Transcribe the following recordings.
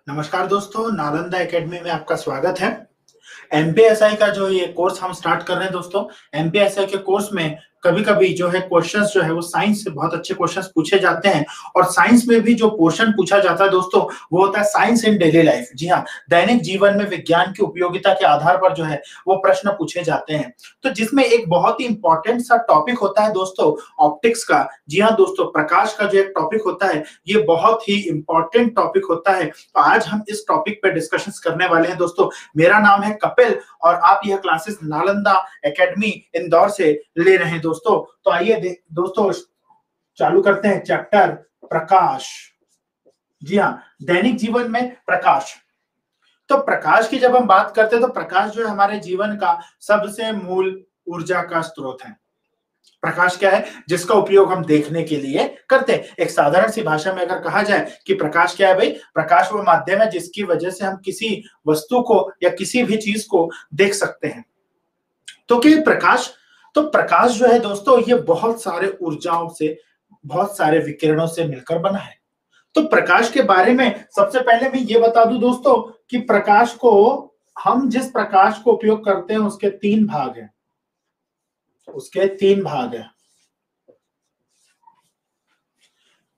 नमस्कार दोस्तों, नालंदा एकेडमी में आपका स्वागत है। एमपीएसआई का जो ये कोर्स हम स्टार्ट कर रहे हैं दोस्तों, एमपीएसआई के कोर्स में कभी कभी जो है क्वेश्चंस जो है वो साइंस से बहुत अच्छे क्वेश्चंस पूछे जाते हैं। और साइंस में भी जो पोर्शन पूछा जाता है दोस्तों, वो होता है साइंस इन डेली लाइफ। जी हाँ, दैनिक जीवन में विज्ञान की उपयोगिता के आधार पर जो है वो प्रश्न पूछे जाते हैं। तो जिसमें एक बहुत ही इंपॉर्टेंट सा टॉपिक होता है दोस्तों, ऑप्टिक्स का। जी हाँ दोस्तों, प्रकाश का जो एक टॉपिक होता है ये बहुत ही इंपॉर्टेंट टॉपिक होता है। तो आज हम इस टॉपिक पे डिस्कशन करने वाले हैं दोस्तों। मेरा नाम है कपिल और आप यह क्लासेस नालंदा एकेडमी इंदौर से ले रहे हैं दोस्तों। तो आइए दोस्तों चालू करते हैं चैप्टर प्रकाश। जी हाँ, दैनिक जीवन में प्रकाश। तो प्रकाश की जब हम बात करते हैं तो प्रकाश जो है हमारे जीवन का सबसे मूल ऊर्जा का स्रोत है। प्रकाश क्या है? जिसका उपयोग हम देखने के लिए करते हैं। एक साधारण सी भाषा में अगर कहा जाए कि प्रकाश क्या है भाई, प्रकाश वो माध्यम है जिसकी वजह से हम किसी वस्तु को या किसी भी चीज को देख सकते हैं। तो क्या प्रकाश? तो प्रकाश जो है दोस्तों ये बहुत सारे ऊर्जाओं से, बहुत सारे विकिरणों से मिलकर बना है। तो प्रकाश के बारे में सबसे पहले मैं ये बता दूं दोस्तों कि प्रकाश को, हम जिस प्रकाश को उपयोग करते हैं उसके तीन भाग हैं।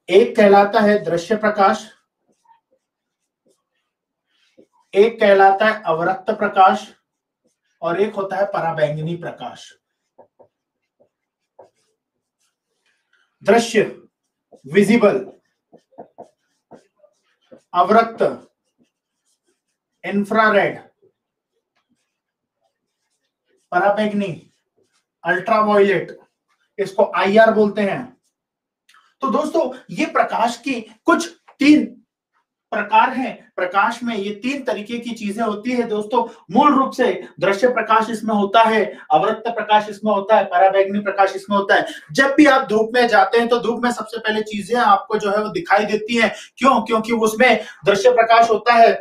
एक कहलाता है दृश्य प्रकाश, एक कहलाता है अवरक्त प्रकाश और एक होता है पराबैंगनी प्रकाश। दृश्य विजिबल, अवरक्त इंफ्रारेड, पराबैंगनी अल्ट्रावायलेट, इसको आईआर बोलते हैं। तो दोस्तों ये प्रकाश की कुछ तीन प्रकार हैं। प्रकाश में ये तीन तरीके की चीजें होती है दोस्तों। मूल रूप से दृश्य प्रकाश इसमें होता है, अवरक्त प्रकाश इसमें होता है, पराबैंगनी प्रकाश इसमें होता है। जब भी आप धूप में जाते हैं तो धूप में सबसे पहले चीजें आपको जो है वो दिखाई देती हैं। क्यों? क्योंकि उसमें दृश्य प्रकाश होता है।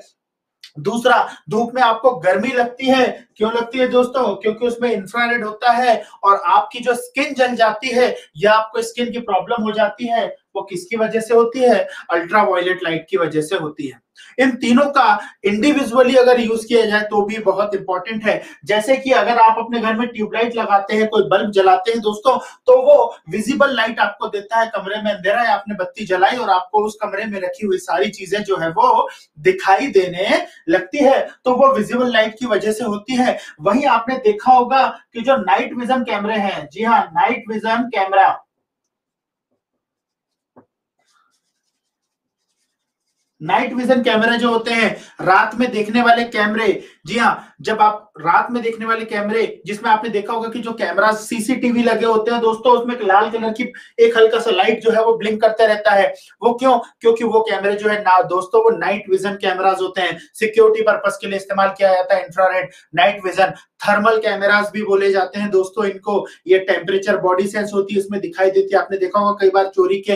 दूसरा, धूप में आपको गर्मी लगती है। क्यों लगती है दोस्तों? क्योंकि उसमें इंफ्रारेड होता है और आपकी जो स्किन जल जाती है या आपको स्किन की प्रॉब्लम हो जाती है, वो किसकी वजह से होती है? अल्ट्रावायलेट लाइट की वजह से होती है। इन तीनों का इंडिविजुअली अगर यूज किया जाए तो भी बहुत इंपॉर्टेंट है। जैसे कि अगर आप अपने घर में ट्यूबलाइट लगाते हैं, कोई बल्ब जलाते हैं दोस्तों, तो वो विजिबल लाइट आपको देता है। कमरे में अंधेरा है, आपने बत्ती जलाई और आपको उस कमरे में रखी हुई सारी चीजें जो है वो दिखाई देने लगती है, तो वो विजिबल लाइट की वजह से होती है। वहीं आपने देखा होगा कि जो नाइट विजन कैमरे हैं, जी हाँ, night vision camera, night vision कैमरे जो होते हैं, रात में देखने वाले कैमरे। जी हाँ, जब आप रात में देखने वाले कैमरे, जिसमें आपने देखा होगा कि जो कैमरा सीसीटीवी लगे होते हैं दोस्तों, उसमें एक लाल कलर की एक हल्का सा लाइट जो है वो ब्लिंक करते रहता है। वो क्यों? क्योंकि वो कैमरे जो है ना दोस्तों, वो नाइट विजन कैमराज होते हैं। सिक्योरिटी पर्पस के लिए इस्तेमाल किया जाता है infrared, night vision. Thermal cameras भी बोले जाते हैं दोस्तों इनको। ये टेम्परेचर बॉडी सेंस होती है, उसमें दिखाई देती है। आपने देखा होगा कई बार चोरी के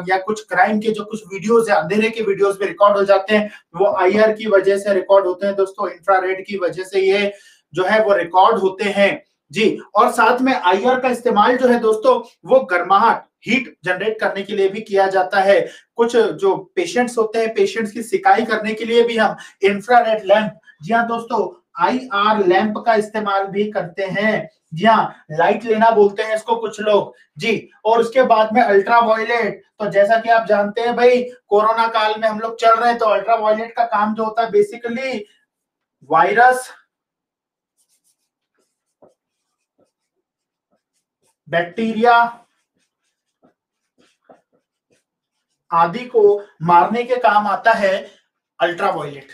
या कुछ क्राइम के जो कुछ वीडियोस है, अंधेरे के वीडियोस में रिकॉर्ड हो जाते हैं, वो आईआर की वजह से रिकॉर्ड होते हैं दोस्तों। इंफ्रारेड की वजह से ये जो है वो रिकॉर्ड होते हैं जी। और साथ में आईआर का इस्तेमाल जो है दोस्तों, वो गर्माहट, हीट जनरेट करने के लिए भी किया जाता है। कुछ जो पेशेंट्स होते हैं, पेशेंट्स की सिकाई करने के लिए भी हम इंफ्रारेड लैंप, जी हाँ दोस्तों, आईआर लैंप का इस्तेमाल भी करते हैं। जी हाँ, लाइट लेना बोलते हैं इसको कुछ लोग जी। और उसके बाद में अल्ट्रावायलेट, तो जैसा कि आप जानते हैं भाई, कोरोना काल में हम लोग चल रहे हैं, तो अल्ट्रावायलेट का काम जो होता है बेसिकली वायरस, बैक्टीरिया आदि को मारने के काम आता है अल्ट्रावायलेट।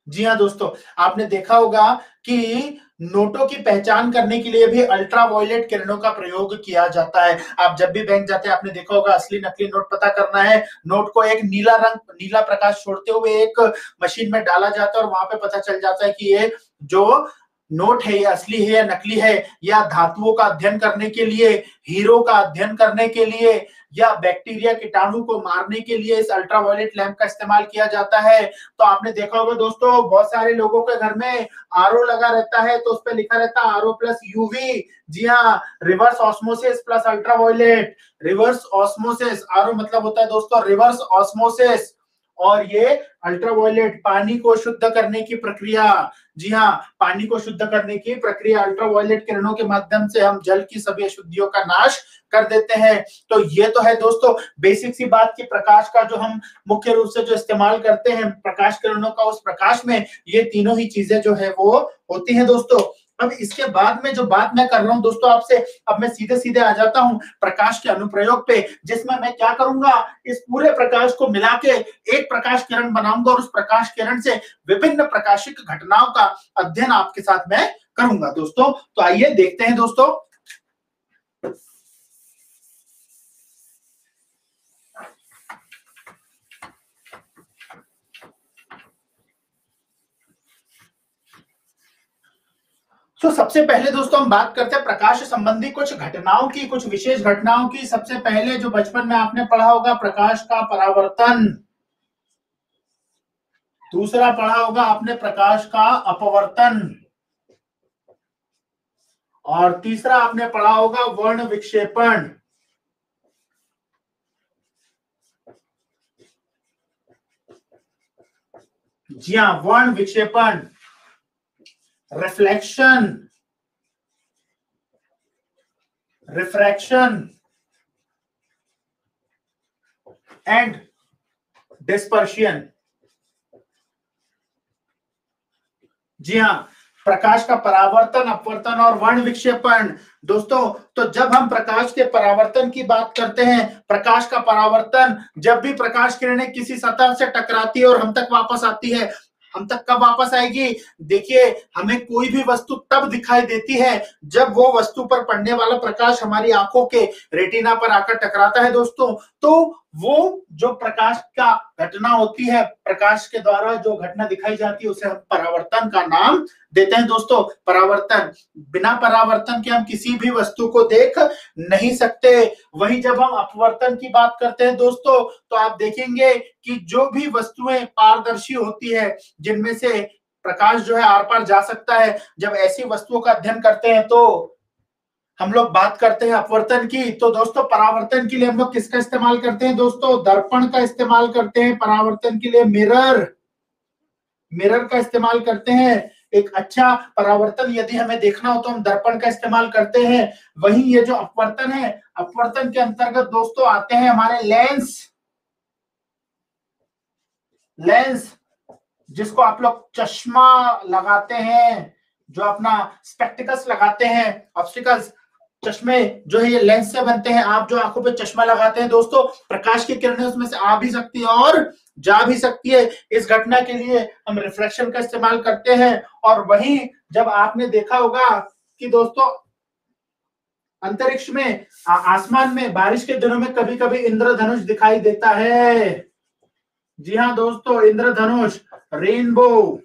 जी हाँ दोस्तों, आपने देखा होगा कि नोटों की पहचान करने के लिए भी अल्ट्रावायलेट किरणों का प्रयोग किया जाता है। आप जब भी बैंक जाते हैं, आपने देखा होगा असली नकली नोट पता करना है, नोट को एक नीला रंग, नीला प्रकाश छोड़ते हुए एक मशीन में डाला जाता है और वहां पे पता चल जाता है कि ये जो नोट है ये असली है या नकली है। या धातुओं का अध्ययन करने के लिए, हीरो का अध्ययन करने के लिए या बैक्टीरिया कीटाणु को मारने के लिए इस अल्ट्रावायलेट लैंप का इस्तेमाल किया जाता है। तो आपने देखा होगा दोस्तों, बहुत सारे लोगों के घर में आरओ लगा रहता है, तो उस पर लिखा रहता है आरओ प्लस यूवी। जी हाँ, reverse osmosis plus ultraviolet. Reverse osmosis, RO मतलब होता है दोस्तों रिवर्स ऑस्मोसिस, और ये अल्ट्रावायलेट पानी को शुद्ध करने की प्रक्रिया, जी हाँ, पानी को शुद्ध करने की प्रक्रिया, अल्ट्रावायलेट किरणों के माध्यम से हम जल की सभी अशुद्धियों का नाश कर देते हैं। तो ये तो है दोस्तों बेसिक सी बात की प्रकाश का जो हम मुख्य रूप से जो इस्तेमाल करते हैं प्रकाश किरणों का, उस प्रकाश में ये तीनों ही चीजें जो है वो होती हैं दोस्तों। अब इसके बाद में जो बात मैं कर रहा हूं दोस्तों आपसे, अब मैं सीधे सीधे आ जाता हूं प्रकाश के अनुप्रयोग पे, जिसमें मैं क्या करूंगा, इस पूरे प्रकाश को मिला के एक प्रकाश किरण बनाऊंगा और उस प्रकाश किरण से विभिन्न प्रकाशिक घटनाओं का अध्ययन आपके साथ मैं करूंगा दोस्तों। तो आइए देखते हैं दोस्तों। तो सबसे पहले दोस्तों हम बात करते हैं प्रकाश संबंधी कुछ घटनाओं की, कुछ विशेष घटनाओं की। सबसे पहले जो बचपन में आपने पढ़ा होगा प्रकाश का परावर्तन, दूसरा पढ़ा होगा आपने प्रकाश का अपवर्तन, और तीसरा आपने पढ़ा होगा वर्ण विक्षेपण। जी हाँ, वर्ण विक्षेपण, रिफ्लेक्शन, रिफ्रैक्शन एंड डिस्पर्शन। जी हाँ, प्रकाश का परावर्तन, अपवर्तन और वर्ण विक्षेपण। दोस्तों तो जब हम प्रकाश के परावर्तन की बात करते हैं, प्रकाश का परावर्तन, जब भी प्रकाश किरणें किसी सतह से टकराती है और हम तक वापस आती है, हम तक कब वापस आएगी, देखिए हमें कोई भी वस्तु तब दिखाई देती है जब वो वस्तु पर पड़ने वाला प्रकाश हमारी आंखों के रेटिना पर आकर टकराता है दोस्तों। तो वो जो प्रकाश का घटना होती है, प्रकाश के द्वारा जो घटना दिखाई जाती है, उसे हम परावर्तन का नाम देते हैं दोस्तों। परावर्तन, बिना परावर्तन के हम किसी भी वस्तु को देख नहीं सकते। वहीं जब हम अपवर्तन की बात करते हैं दोस्तों, तो आप देखेंगे कि जो भी वस्तुएं पारदर्शी होती है, जिनमें से प्रकाश जो है आर पार जा सकता है, जब ऐसी वस्तुओं का अध्ययन करते हैं तो हम लोग बात करते हैं अपवर्तन की। तो दोस्तों परावर्तन के लिए हम लोग किसका इस्तेमाल करते हैं दोस्तों, दर्पण का इस्तेमाल करते हैं। परावर्तन के लिए मिरर, मिरर का इस्तेमाल करते हैं। एक अच्छा परावर्तन यदि हमें देखना हो तो हम दर्पण का इस्तेमाल करते हैं। वहीं ये जो अपवर्तन है, अपवर्तन के अंतर्गत दोस्तों आते हैं हमारे लेंस, लेंस जिसको आप लोग चश्मा लगाते हैं, जो अपना स्पेक्टिकल्स लगाते हैं, ऑप्टिकल्स चश्मे जो है ये लेंस से बनते हैं। आप जो आंखों पे चश्मा लगाते हैं दोस्तों, प्रकाश की किरणें उसमें से आ भी सकती है और जा भी सकती है। इस घटना के लिए हम रिफ्रैक्शन का इस्तेमाल करते हैं। और वहीं जब आपने देखा होगा कि दोस्तों अंतरिक्ष में, आसमान में बारिश के दिनों में कभी कभी इंद्रधनुष दिखाई देता है। जी हाँ दोस्तों, इंद्रधनुष, रेनबो।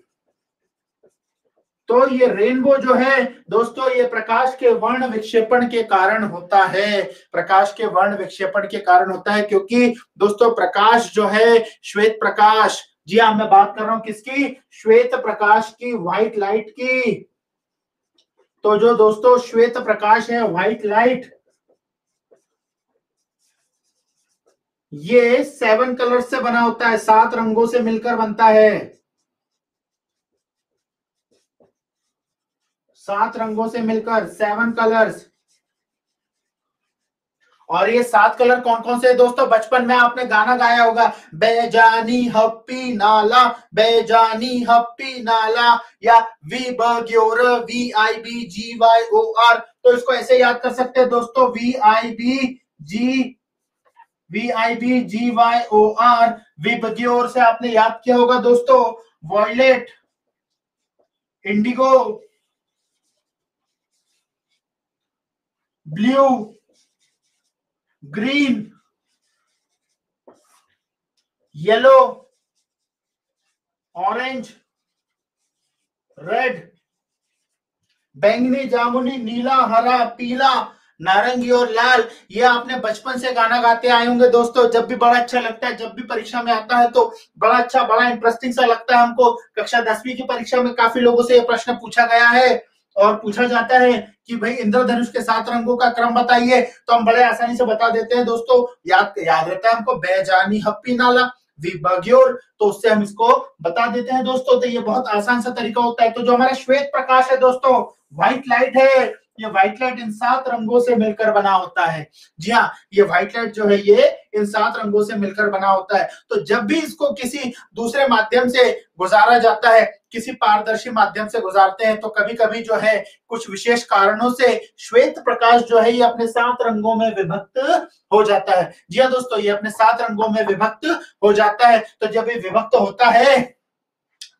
तो ये रेनबो जो है दोस्तों, ये प्रकाश के वर्ण विक्षेपण के कारण होता है। प्रकाश के वर्ण विक्षेपण के कारण होता है, क्योंकि दोस्तों प्रकाश जो है श्वेत प्रकाश, जी हाँ मैं बात कर रहा हूं किसकी, श्वेत प्रकाश की, व्हाइट लाइट की। तो जो दोस्तों श्वेत प्रकाश है, व्हाइट लाइट, ये 7 कलर से बना होता है, 7 रंगों से मिलकर बनता है, 7 रंगों से मिलकर, 7 कलर्स। और ये 7 कलर कौन कौन से है दोस्तों, बचपन में आपने गाना गाया होगा, बेजानी हप्पी नाला, बेजानी हप्पी नाला, या वी बग्योर, VIBGYOR। तो इसको ऐसे याद कर सकते हैं दोस्तों, VIBGYOR, विबग्योर से आपने याद किया होगा दोस्तों, violet, indigo, blue, green, yellow, orange, red, बैंगनी, जामुनी, नीला, हरा, पीला, नारंगी और लाल। ये आपने बचपन से गाना गाते आए होंगे दोस्तों। जब भी बड़ा अच्छा लगता है, जब भी परीक्षा में आता है तो बड़ा अच्छा, बड़ा इंटरेस्टिंग सा लगता है हमको। कक्षा 10वीं की परीक्षा में काफी लोगों से ये प्रश्न पूछा गया है और पूछा जाता है कि भाई इंद्रधनुष के 7 रंगों का क्रम बताइए, तो हम बड़े आसानी से बता देते हैं दोस्तों। याद रहता है हमको, बेजानी हप्पी नाला, विबग्योर, तो उससे हम इसको बता देते हैं दोस्तों। तो ये बहुत आसान सा तरीका होता है। तो जो हमारा श्वेत प्रकाश है दोस्तों, व्हाइट लाइट है, ये व्हाइट लाइट इन 7 रंगों से मिलकर बना होता है। जी हाँ, ये व्हाइट लाइट जो है ये इन 7 रंगों से मिलकर बना होता है। तो जब भी इसको किसी दूसरे माध्यम से गुजारा जाता है, किसी पारदर्शी माध्यम से गुजारते हैं, तो कभी कभी जो है कुछ विशेष कारणों से श्वेत प्रकाश जो है ये अपने 7 रंगों में विभक्त हो जाता है। जी हाँ दोस्तों, ये अपने 7 रंगों में विभक्त हो जाता है। तो जब ये विभक्त होता है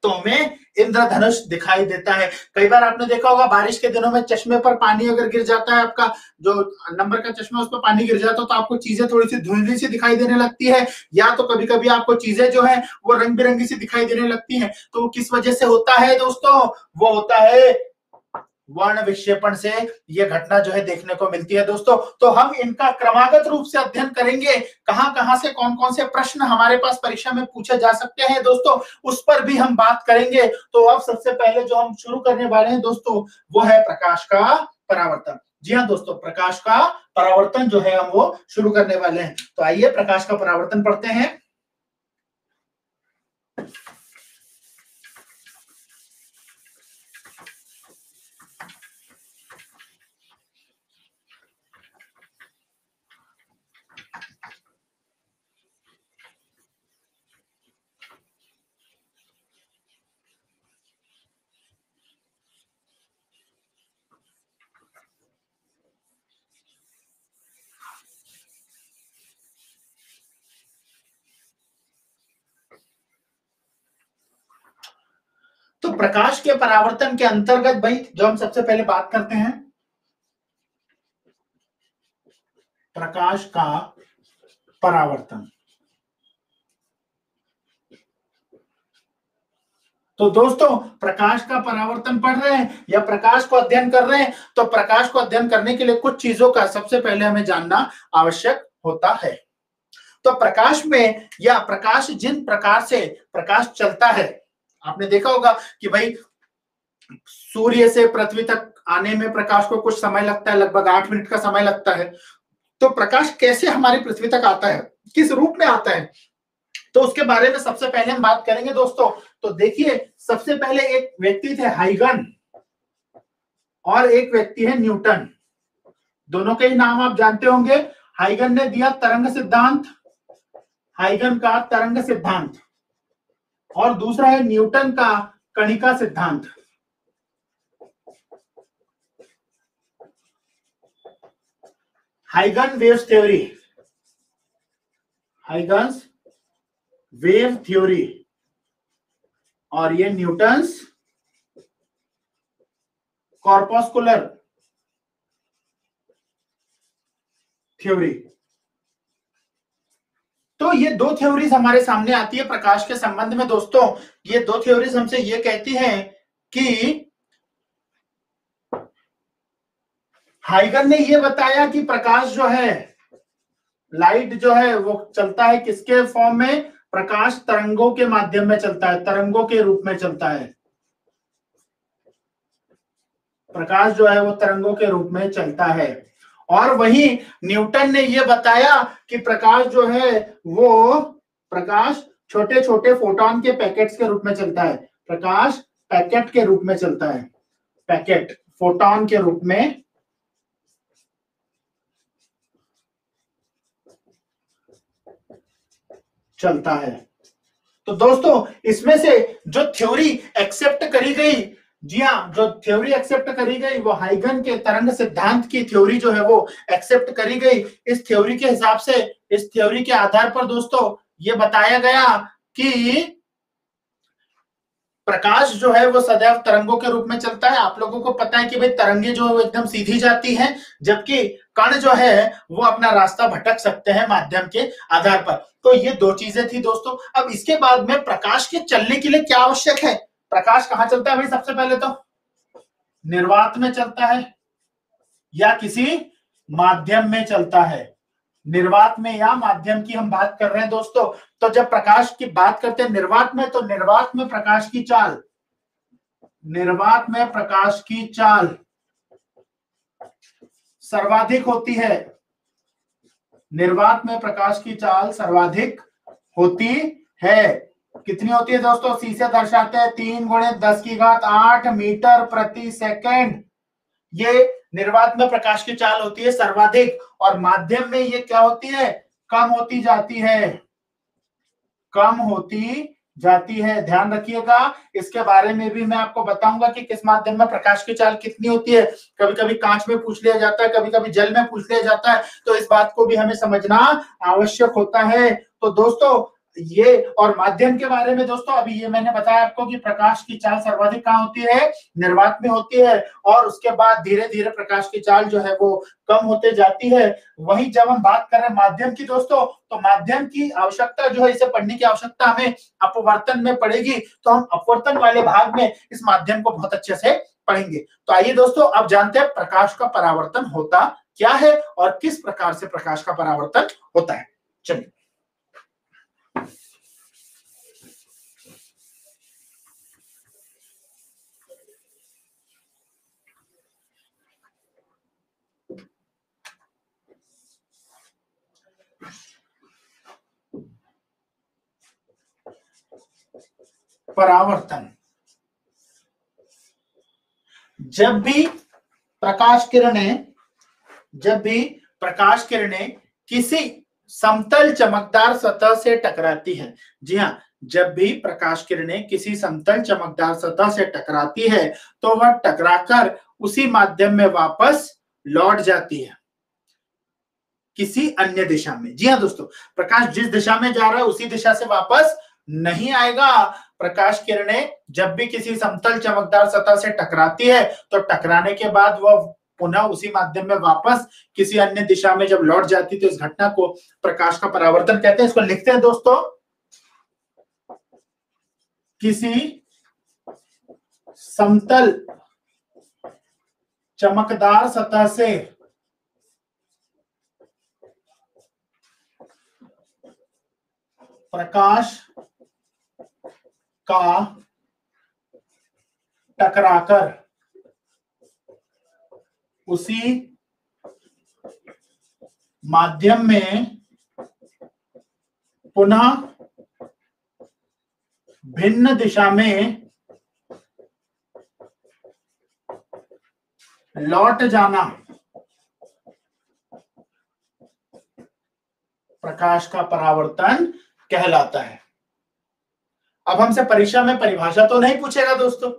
तो हमें इंद्रधनुष दिखाई देता है। कई बार आपने देखा होगा बारिश के दिनों में चश्मे पर पानी अगर गिर जाता है, आपका जो नंबर का चश्मा उस पर पानी गिर जाता है, तो आपको चीजें थोड़ी सी धुंधली सी दिखाई देने लगती है, या तो कभी कभी आपको चीजें जो है वो रंग बिरंगी सी दिखाई देने लगती है। तो किस वजह से होता है दोस्तों? वो होता है वर्ण विक्षेपण से ये घटना जो है देखने को मिलती है दोस्तों। तो हम इनका क्रमागत रूप से अध्ययन करेंगे, कहां कहां से कौन कौन से प्रश्न हमारे पास परीक्षा में पूछे जा सकते हैं दोस्तों, उस पर भी हम बात करेंगे। तो अब सबसे पहले जो हम शुरू करने वाले हैं दोस्तों, वो है प्रकाश का परावर्तन। जी हाँ दोस्तों, प्रकाश का परावर्तन जो है हम वो शुरू करने वाले हैं। तो आइए प्रकाश का परावर्तन पढ़ते हैं। तो प्रकाश के परावर्तन के अंतर्गत भाई जो हम सबसे पहले बात करते हैं, प्रकाश का परावर्तन। तो दोस्तों प्रकाश का परावर्तन पढ़ रहे हैं या प्रकाश को अध्ययन कर रहे हैं, तो प्रकाश को अध्ययन करने के लिए कुछ चीजों का सबसे पहले हमें जानना आवश्यक होता है। तो प्रकाश में या प्रकाश जिन प्रकार से प्रकाश चलता है, आपने देखा होगा कि भाई सूर्य से पृथ्वी तक आने में प्रकाश को कुछ समय लगता है, लगभग 8 मिनट का समय लगता है। तो प्रकाश कैसे हमारी पृथ्वी तक आता है, किस रूप में आता है, तो उसके बारे में सबसे पहले हम बात करेंगे दोस्तों। तो देखिए, सबसे पहले एक व्यक्ति थे हाइगन और एक व्यक्ति है न्यूटन। दोनों के ही नाम आप जानते होंगे। हाइगन ने दिया तरंग सिद्धांत, हाइगन का तरंग सिद्धांत, और दूसरा है न्यूटन का कणिका सिद्धांत। Huygen wave theory, Huygens wave theory, और ये न्यूटन्स कॉर्पस्कुलर थ्योरी। तो ये दो थ्योरीज हमारे सामने आती है प्रकाश के संबंध में दोस्तों। ये दो थ्योरीज हमसे ये कहती हैं कि हाइगन ने ये बताया कि प्रकाश जो है, लाइट जो है वो चलता है किसके फॉर्म में? प्रकाश तरंगों के माध्यम में चलता है, तरंगों के रूप में चलता है। प्रकाश जो है वो तरंगों के रूप में चलता है। और वही न्यूटन ने ये बताया कि प्रकाश जो है वो प्रकाश छोटे छोटे फोटॉन के पैकेट्स के रूप में चलता है। प्रकाश पैकेट के रूप में चलता है, पैकेट फोटॉन के रूप में चलता है। तो दोस्तों इसमें से जो थ्योरी एक्सेप्ट करी गई, जी हाँ, जो थ्योरी एक्सेप्ट करी गई वो हाइगन के तरंग सिद्धांत की थ्योरी जो है वो एक्सेप्ट करी गई। इस थ्योरी के हिसाब से, इस थ्योरी के आधार पर दोस्तों ये बताया गया कि प्रकाश जो है वो सदैव तरंगों के रूप में चलता है। आप लोगों को पता है कि भाई तरंगे जो है वो एकदम सीधी जाती हैं, जबकि कण जो है वो अपना रास्ता भटक सकते हैं माध्यम के आधार पर। तो ये दो चीजें थी दोस्तों। अब इसके बाद में प्रकाश के चलने के लिए क्या आवश्यक है? प्रकाश कहाँ चलता है भाई? सबसे पहले तो निर्वात में चलता है या किसी माध्यम में चलता है। निर्वात में या माध्यम की हम बात कर रहे हैं दोस्तों। तो जब प्रकाश की बात करते हैं निर्वात में, तो निर्वात में प्रकाश की चाल, निर्वात में प्रकाश की चाल सर्वाधिक होती है। निर्वात में प्रकाश की चाल सर्वाधिक होती है। कितनी होती है दोस्तों? सी से दर्शाते हैं 3 × 10⁸ मीटर प्रति सेकेंड। ये निर्वात में प्रकाश की चाल होती है सर्वाधिक, और माध्यम में ये क्या होती है? कम होती जाती है, कम होती जाती है। ध्यान रखिएगा, इसके बारे में भी मैं आपको बताऊंगा कि किस माध्यम में प्रकाश की चाल कितनी होती है। कभी कभी कांच में पूछ लिया जाता है, कभी कभी जल में पूछ लिया जाता है, तो इस बात को भी हमें समझना आवश्यक होता है। तो दोस्तों ये और माध्यम के बारे में दोस्तों अभी ये मैंने बताया आपको कि प्रकाश की चाल सर्वाधिक कहाँ होती है? निर्वात में होती है, और उसके बाद धीरे धीरे प्रकाश की चाल जो है वो कम होते जाती है। वहीं जब हम बात कर रहे हैं माध्यम की दोस्तों, तो माध्यम की आवश्यकता जो है, इसे पढ़ने की आवश्यकता हमें अपवर्तन में पड़ेगी, तो हम अपवर्तन वाले भाग में इस माध्यम को बहुत अच्छे से पढ़ेंगे। तो आइए दोस्तों अब जानते हैं प्रकाश का परावर्तन होता क्या है और किस प्रकार से प्रकाश का परावर्तन होता है। चलिए, परावर्तन, जब भी प्रकाश किरणें किसी समतल चमकदार सतह से टकराती है, जी हाँ, जब भी प्रकाश किरणें किसी समतल चमकदार सतह से टकराती है तो वह टकराकर उसी माध्यम में वापस लौट जाती है किसी अन्य दिशा में। जी हाँ दोस्तों, प्रकाश जिस दिशा में जा रहा है उसी दिशा से वापस नहीं आएगा। प्रकाश किरणें जब भी किसी समतल चमकदार सतह से टकराती है तो टकराने के बाद वह पुनः उसी माध्यम में वापस किसी अन्य दिशा में जब लौट जाती है तो इस घटना को प्रकाश का परावर्तन कहते हैं। इसको लिखते हैं दोस्तों, किसी समतल चमकदार सतह से प्रकाश का टकराकर उसी माध्यम में पुनः भिन्न दिशा में लौट जाना प्रकाश का परावर्तन कहलाता है। अब हमसे परीक्षा में परिभाषा तो नहीं पूछेगा दोस्तों,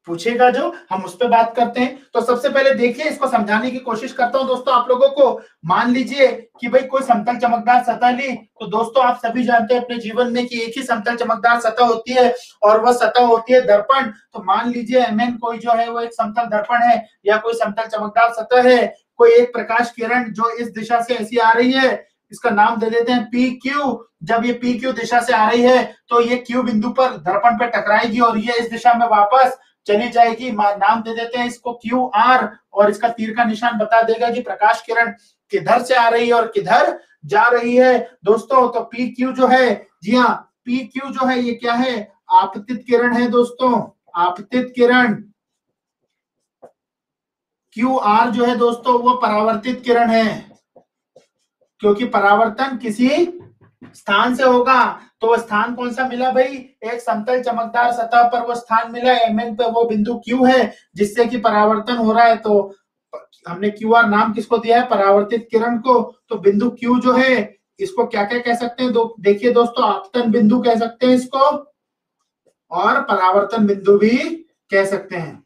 पूछेगा जो हम उस पर बात करते हैं। तो सबसे पहले देखिए, इसको समझाने की कोशिश करता हूं दोस्तों आप लोगों को। मान लीजिए कि भाई कोई समतल चमकदार सतह ली, तो दोस्तों आप सभी जानते हैं अपने जीवन में कि एक ही समतल चमकदार सतह होती है और वह सतह होती है दर्पण। तो मान लीजिए MN कोई जो है वो एक समतल दर्पण है या कोई समतल चमकदार सतह है। कोई एक प्रकाश किरण जो इस दिशा से ऐसी आ रही है, इसका नाम दे देते हैं PQ। जब ये PQ दिशा से आ रही है तो ये Q बिंदु पर दर्पण पे टकराएगी और ये इस दिशा में वापस चली जाएगी। नाम दे देते हैं इसको QR, और इसका तीर का निशान बता देगा कि प्रकाश किरण किधर से आ रही है और किधर जा रही है दोस्तों। तो PQ जो है, जी हाँ, PQ जो है ये क्या है? आपतित किरण है दोस्तों, आपतित किरण। QR जो है दोस्तों वो परावर्तित किरण है, क्योंकि परावर्तन किसी स्थान से होगा। तो स्थान कौन सा मिला भाई? एक समतल चमकदार सतह पर वो स्थान मिला, MN पे वो बिंदु Q है जिससे कि परावर्तन हो रहा है। तो हमने QR नाम किसको दिया है? परावर्तित किरण को। तो बिंदु Q जो है इसको क्या क्या कह सकते हैं? देखिए दोस्तों, आपतन बिंदु कह सकते हैं इसको, और परावर्तन बिंदु भी कह सकते हैं।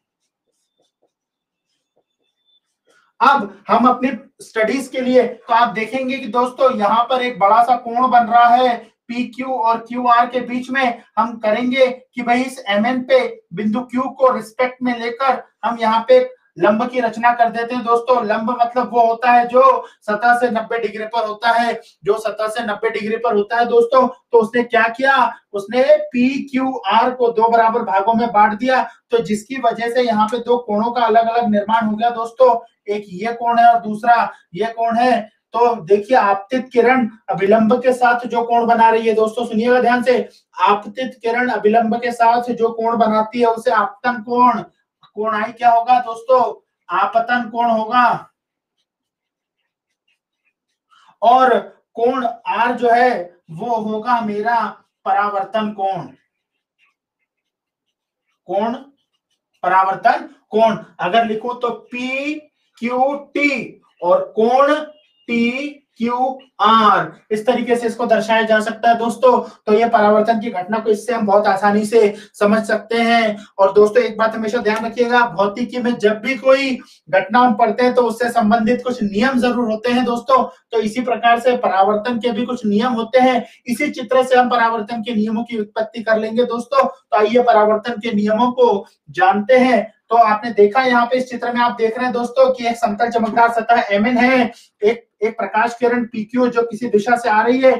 अब हम अपनी स्टडीज के लिए तो आप देखेंगे कि दोस्तों यहाँ पर एक बड़ा सा कोण बन रहा है PQ और QR के बीच में। हम करेंगे कि भाई इस MN पे बिंदु Q को रिस्पेक्ट में लेकर हम यहाँ पे लंब की रचना कर देते हैं दोस्तों। लंब मतलब वो होता है जो सतह से 90 डिग्री पर होता है, जो सतह से 90 डिग्री पर होता है दोस्तों। तो उसने क्या किया? उसने PQR को दो बराबर भागों में बांट दिया, तो जिसकी वजह से यहाँ पे दो कोणों का अलग अलग निर्माण हो गया दोस्तों। एक ये कोण है और दूसरा ये कोण है। तो देखिए, आपतित किरण अभिलंब के साथ जो कोण बना रही है दोस्तों, सुनिएगा ध्यान से, आपतित किरण अभिलंब के साथ जो कोण बनाती है उसे आपतन कोण, कोण आई क्या होगा दोस्तों? आपतन कोण होगा। और कोण R जो है वो होगा मेरा परावर्तन कोण, कोण परावर्तन कोण। अगर लिखो तो पी क्यू टी और कोण टी क्यू आर, इस तरीके से इसको दर्शाया जा सकता है दोस्तों। तो ये परावर्तन की घटना को इससे हम बहुत आसानी से समझ सकते हैं। और दोस्तों एक बात हमेशा ध्यान रखिएगा, भौतिकी में जब भी कोई घटना हम पढ़ते हैं तो उससे संबंधित कुछ नियम जरूर होते हैं दोस्तों। तो इसी प्रकार से परावर्तन के भी कुछ नियम होते हैं। इसी चित्र से हम परावर्तन के नियमों की उत्पत्ति कर लेंगे दोस्तों। तो आइए परावर्तन के नियमों को जानते हैं। तो आपने देखा यहाँ पे इस चित्र में आप देख रहे हैं दोस्तों कि एक समतल चमकदार सतह Mn है, एक प्रकाश किरण PQ जो किसी दिशा से आ रही है,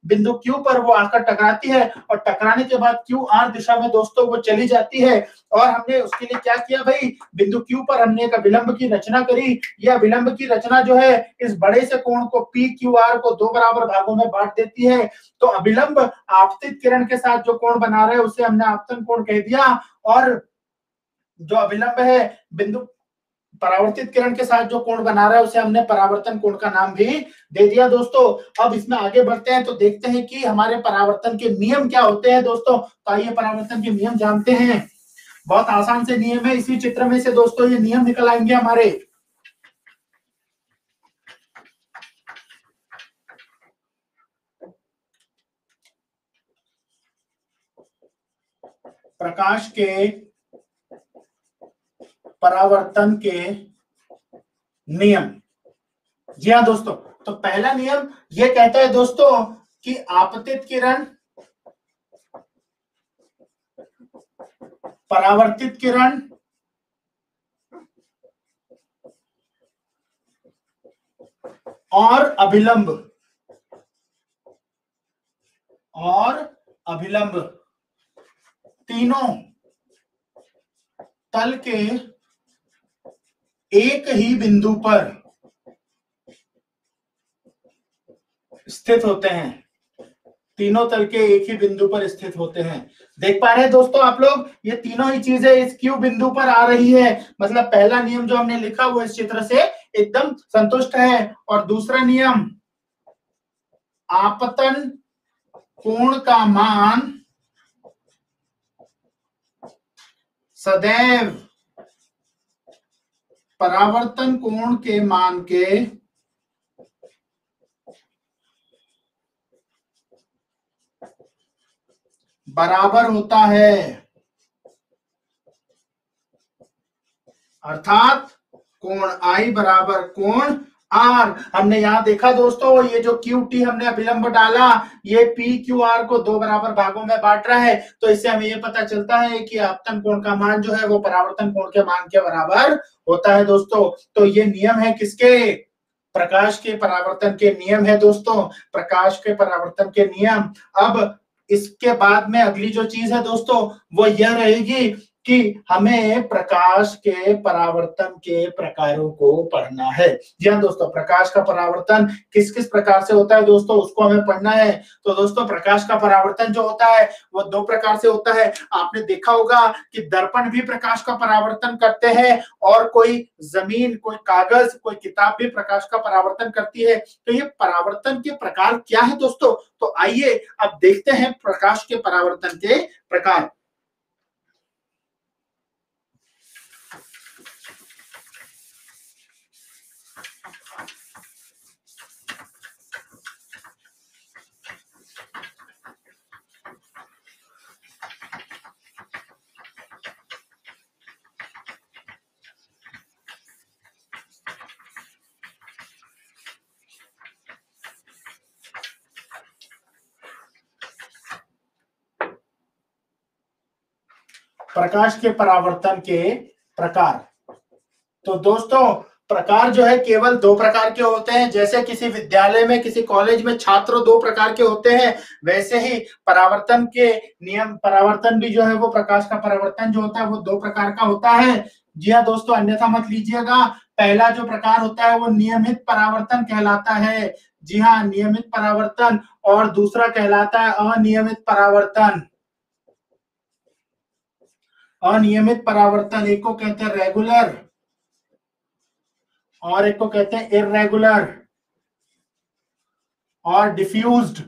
बिंदु Q पर वो आकर टकराती है और टकराने के बाद QR दिशा में दोस्तों वो चली जाती है। और हमने उसके लिए क्या किया भाई, बिंदु Q पर हमने एक अभिलंब की रचना करी। यह अभिलंब की रचना जो है इस बड़े से कोण को PQR को दो बराबर भागों में बांट देती है। तो अभिलंब आपतित किरण के साथ जो कोण बना रहे हैं उसे हमने आपतन कोण कह दिया। और जो अभिलंब है बिंदु परावर्तित किरण के साथ जो कोण बना रहा है उसे हमने परावर्तन कोण का नाम भी दे दिया दोस्तों। अब इसमें आगे बढ़ते हैं तो देखते हैं कि हमारे परावर्तन के नियम क्या होते हैं दोस्तों। तो आइए परावर्तन के नियम जानते हैं। बहुत आसान से नियम है, इसी चित्र में से दोस्तों ये नियम निकल आएंगे हमारे। प्रकाश के परावर्तन के नियम। जी हाँ दोस्तों, तो पहला नियम ये कहता है दोस्तों कि आपतित किरण, परावर्तित किरण और अभिलंब तीनों तल के एक ही बिंदु पर स्थित होते हैं। तीनों तल के एक ही बिंदु पर स्थित होते हैं। देख पा रहे हैं दोस्तों आप लोग, ये तीनों ही चीजें इस क्यू बिंदु पर आ रही है। मतलब पहला नियम जो हमने लिखा वो इस चित्र से एकदम संतुष्ट है। और दूसरा नियम, आपतन कोण का मान सदैव परावर्तन कोण के मान के बराबर होता है। अर्थात कोण आई बराबर कोण आर। हमने यहां देखा दोस्तों, ये जो क्यू टी हमने अभिलंब डाला, ये पी क्यू आर को दो बराबर भागों में बांट रहा है। तो इससे हमें ये पता चलता है कि आपतन कोण का मान जो है वो परावर्तन कोण के मान के बराबर होता है दोस्तों। तो ये नियम है किसके, प्रकाश के परावर्तन के नियम है दोस्तों, प्रकाश के परावर्तन के नियम। अब इसके बाद में अगली जो चीज है दोस्तों वो यह रहेगी कि हमें प्रकाश के परावर्तन के प्रकारों को पढ़ना है। जी हाँ दोस्तों, प्रकाश का परावर्तन किस किस प्रकार से होता है दोस्तों उसको हमें पढ़ना है। तो दोस्तों प्रकाश का परावर्तन जो होता है वो दो प्रकार से होता है। आपने देखा होगा कि दर्पण भी प्रकाश का परावर्तन करते हैं और कोई जमीन, कोई कागज, कोई किताब भी प्रकाश का परावर्तन करती है। तो ये परावर्तन के प्रकार क्या है दोस्तों, तो आइए अब देखते हैं प्रकाश के परावर्तन के प्रकार। प्रकाश के परावर्तन के प्रकार। तो दोस्तों प्रकार जो है केवल दो प्रकार के होते हैं। जैसे किसी विद्यालय में, किसी कॉलेज में छात्र दो प्रकार के होते हैं, वैसे ही परावर्तन के नियम, परावर्तन भी जो है वो प्रकाश का परावर्तन जो होता है वो दो प्रकार का होता है। जी हाँ दोस्तों, अन्यथा मत लीजिएगा। पहला जो प्रकार होता है वो नियमित परावर्तन कहलाता है। जी हाँ, नियमित परावर्तन। और दूसरा कहलाता है अनियमित परावर्तन। अनियमित परावर्तन, एक को कहते हैं रेगुलर और एक को कहते हैं इररेगुलर और डिफ्यूज्ड।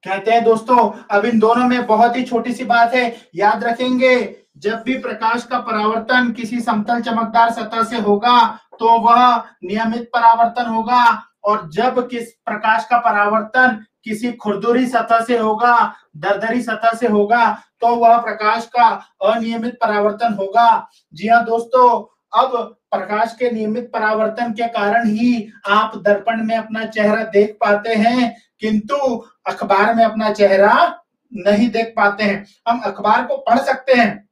कहते हैं दोस्तों, अब इन दोनों में बहुत ही छोटी सी बात है, याद रखेंगे। जब भी प्रकाश का परावर्तन किसी समतल चमकदार सतह से होगा तो वह नियमित परावर्तन होगा, और जब किस प्रकाश का परावर्तन किसी खुरदुरी सतह से होगा, दरदरी सतह से होगा, तो वह प्रकाश का अनियमित परावर्तन होगा। जी हाँ दोस्तों, अब प्रकाश के नियमित परावर्तन के कारण ही आप दर्पण में अपना चेहरा देख पाते हैं, किंतु अखबार में अपना चेहरा नहीं देख पाते हैं। हम अखबार को पढ़ सकते हैं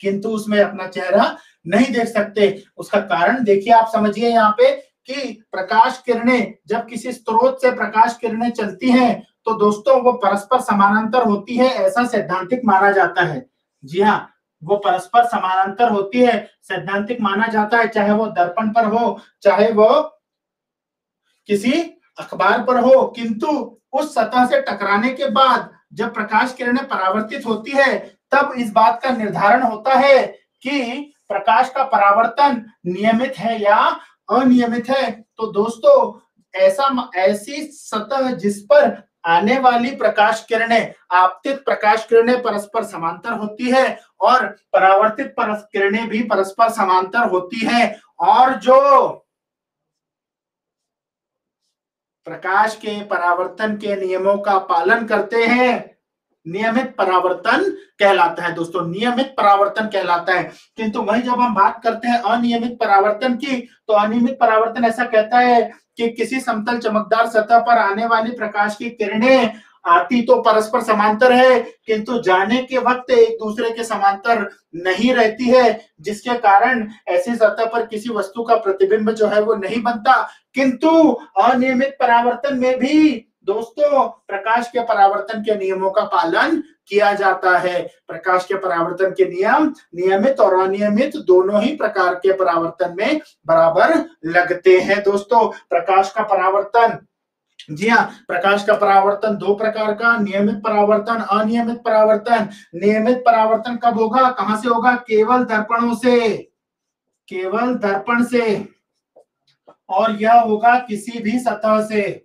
किंतु उसमें अपना चेहरा नहीं देख सकते। उसका कारण देखिए, आप समझिए यहाँ पे कि प्रकाश किरणें, जब किसी स्रोत से प्रकाश किरणें चलती हैं तो दोस्तों वो परस्पर समानांतर होती है, ऐसा सैद्धांतिक माना जाता है। जी हाँ, वो परस्पर समानांतर होती है, सैद्धांतिक माना जाता है, चाहे वो दर्पण पर हो, चाहे वो किसी अखबार पर हो। किंतु उस सतह से टकराने के बाद जब प्रकाश किरणें परावर्तित होती है, तब इस बात का निर्धारण होता है कि प्रकाश का परावर्तन नियमित है या अनियमित है। तो दोस्तों, ऐसी सतह जिस पर आने वाली प्रकाश किरणें, आपतित प्रकाश किरणें परस्पर समांतर होती है और परावर्तित किरणें भी परस्पर समांतर होती है, और जो प्रकाश के परावर्तन के नियमों का पालन करते हैं, नियमित परावर्तन कहलाता है दोस्तों, नियमित परावर्तन कहलाता है। किंतु वही जब हम बात करते हैं अनियमित परावर्तन की, तो अनियमित परावर्तन ऐसा कहता है कि किसी समतल चमकदार सतह पर आने वाली प्रकाश की किरणें आती तो परस्पर समांतर है, किंतु जाने के वक्त एक दूसरे के समांतर नहीं रहती है, जिसके कारण ऐसी सतह पर किसी वस्तु का प्रतिबिंब जो है वो नहीं बनता। किंतु अनियमित परावर्तन में भी दोस्तों प्रकाश के परावर्तन के नियमों का पालन किया जाता है। प्रकाश के परावर्तन के नियम नियमित और अनियमित दोनों ही प्रकार के परावर्तन में बराबर लगते हैं। दोस्तों, प्रकाश का परावर्तन, जी हाँ, प्रकाश का परावर्तन दो प्रकार का, नियमित परावर्तन, अनियमित परावर्तन। नियमित परावर्तन कब होगा, कहां से होगा? केवल दर्पणों से, केवल दर्पण से, और यह होगा किसी भी सतह से,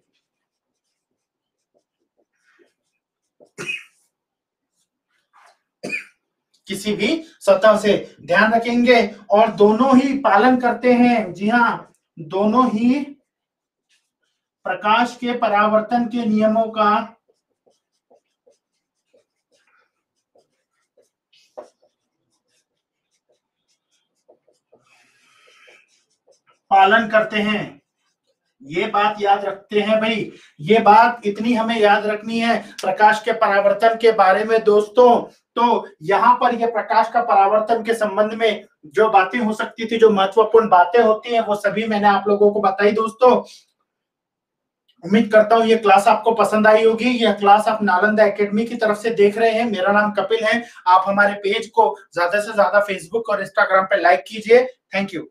किसी भी सतह से, ध्यान रखेंगे। और दोनों ही पालन करते हैं, जी हाँ, दोनों ही प्रकाश के परावर्तन के नियमों का पालन करते हैं। ये बात याद रखते हैं भाई, ये बात इतनी हमें याद रखनी है प्रकाश के परावर्तन के बारे में दोस्तों। तो यहाँ पर ये प्रकाश का परावर्तन के संबंध में जो बातें हो सकती थी, जो महत्वपूर्ण बातें होती हैं, वो सभी मैंने आप लोगों को बताई दोस्तों। उम्मीद करता हूँ ये क्लास आपको पसंद आई होगी। यह क्लास आप नालंदा एकेडमी की तरफ से देख रहे हैं। मेरा नाम कपिल है। आप हमारे पेज को ज्यादा से ज्यादा फेसबुक और इंस्टाग्राम पे लाइक कीजिए। Thank you.